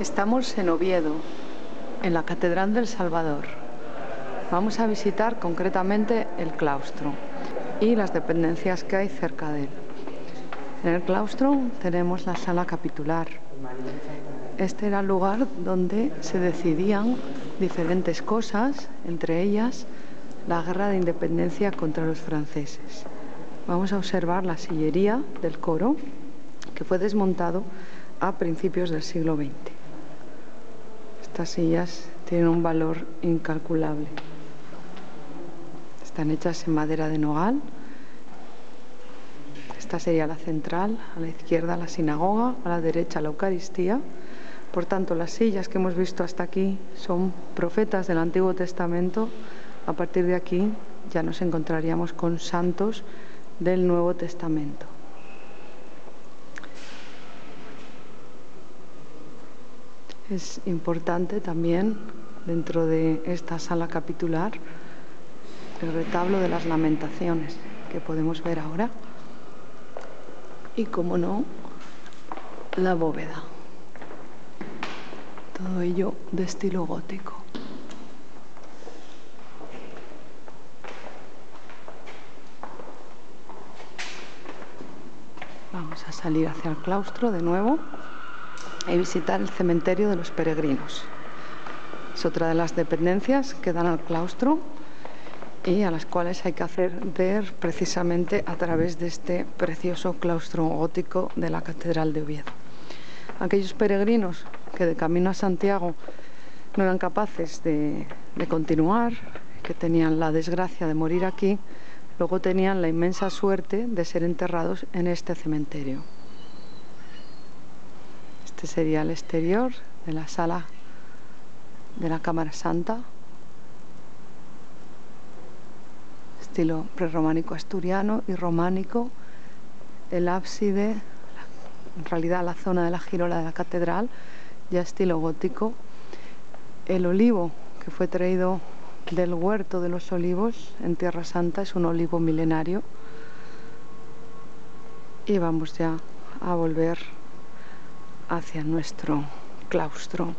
Estamos en Oviedo, en la Catedral del Salvador. Vamos a visitar concretamente el claustro y las dependencias que hay cerca de él. En el claustro tenemos la sala capitular. Este era el lugar donde se decidían diferentes cosas, entre ellas la guerra de independencia contra los franceses. Vamos a observar la sillería del coro, que fue desmontado a principios del siglo XX. Estas sillas tienen un valor incalculable. Están hechas en madera de nogal. Esta sería la central, a la izquierda la sinagoga, a la derecha la Eucaristía. Por tanto, las sillas que hemos visto hasta aquí son profetas del Antiguo Testamento. A partir de aquí ya nos encontraríamos con santos del Nuevo Testamento. Es importante también, dentro de esta sala capitular, el retablo de las Lamentaciones, que podemos ver ahora. Y, como no, la bóveda. Todo ello de estilo gótico. Vamos a salir hacia el claustro de nuevo y visitar el cementerio de los peregrinos. Es otra de las dependencias que dan al claustro y a las cuales hay que acceder precisamente a través de este precioso claustro gótico de la Catedral de Oviedo. Aquellos peregrinos que de camino a Santiago no eran capaces de continuar, que tenían la desgracia de morir aquí, luego tenían la inmensa suerte de ser enterrados en este cementerio. Este sería el exterior de la sala de la Cámara Santa, estilo prerrománico asturiano y románico. El ábside, en realidad la zona de la girola de la catedral, ya estilo gótico. El olivo que fue traído del huerto de los olivos en Tierra Santa es un olivo milenario. Y vamos ya a volver hacia nuestro claustro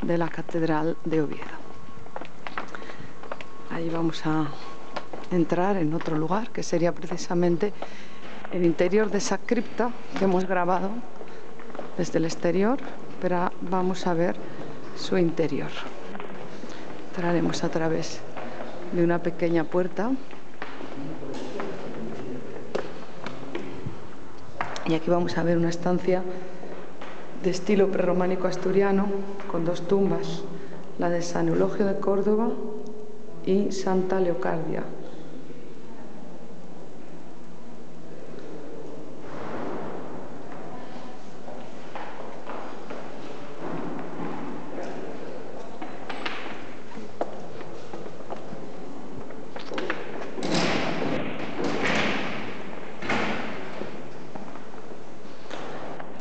de la Catedral de Oviedo. Ahí vamos a entrar en otro lugar, que sería precisamente el interior de esa cripta que hemos grabado desde el exterior, pero vamos a ver su interior. Entraremos a través de una pequeña puerta y aquí vamos a ver una estancia de estilo prerrománico asturiano con dos tumbas, la de San Eulogio de Córdoba y Santa Leocardia.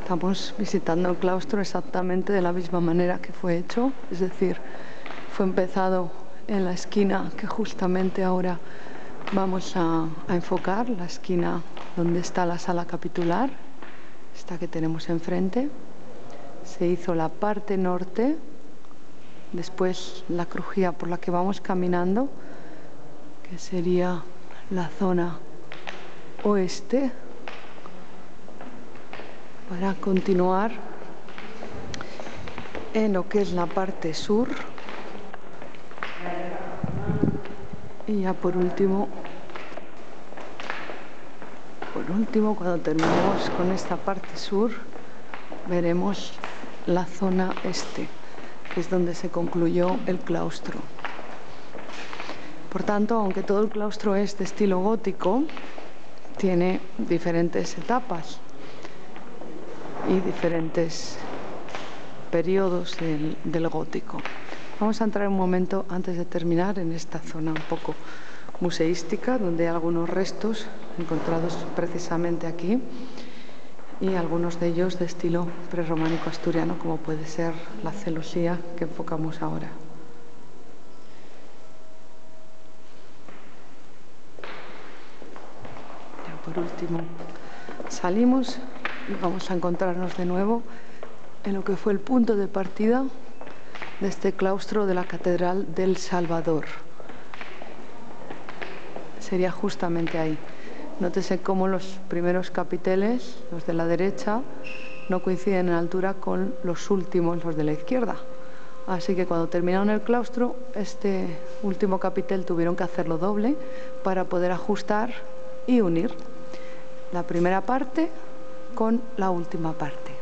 Estamos visitando el claustro exactamente de la misma manera que fue hecho, es decir, fue empezado en la esquina que justamente ahora vamos a enfocar, la esquina donde está la sala capitular, esta que tenemos enfrente. Se hizo la parte norte, después la crujía por la que vamos caminando, que sería la zona oeste, para continuar en lo que es la parte sur. Y ya por último, cuando terminemos con esta parte sur, veremos la zona este, que es donde se concluyó el claustro. Por tanto, aunque todo el claustro es de estilo gótico, tiene diferentes etapas y diferentes periodos del gótico. Vamos a entrar un momento antes de terminar en esta zona un poco museística, donde hay algunos restos encontrados precisamente aquí y algunos de ellos de estilo prerrománico asturiano, como puede ser la celosía que enfocamos ahora. Ya por último salimos y vamos a encontrarnos de nuevo en lo que fue el punto de partida de este claustro de la Catedral del Salvador. Sería justamente ahí. Nótese cómo los primeros capiteles, los de la derecha, no coinciden en altura con los últimos, los de la izquierda. Así que cuando terminaron el claustro, este último capitel tuvieron que hacerlo doble para poder ajustar y unir la primera parte con la última parte.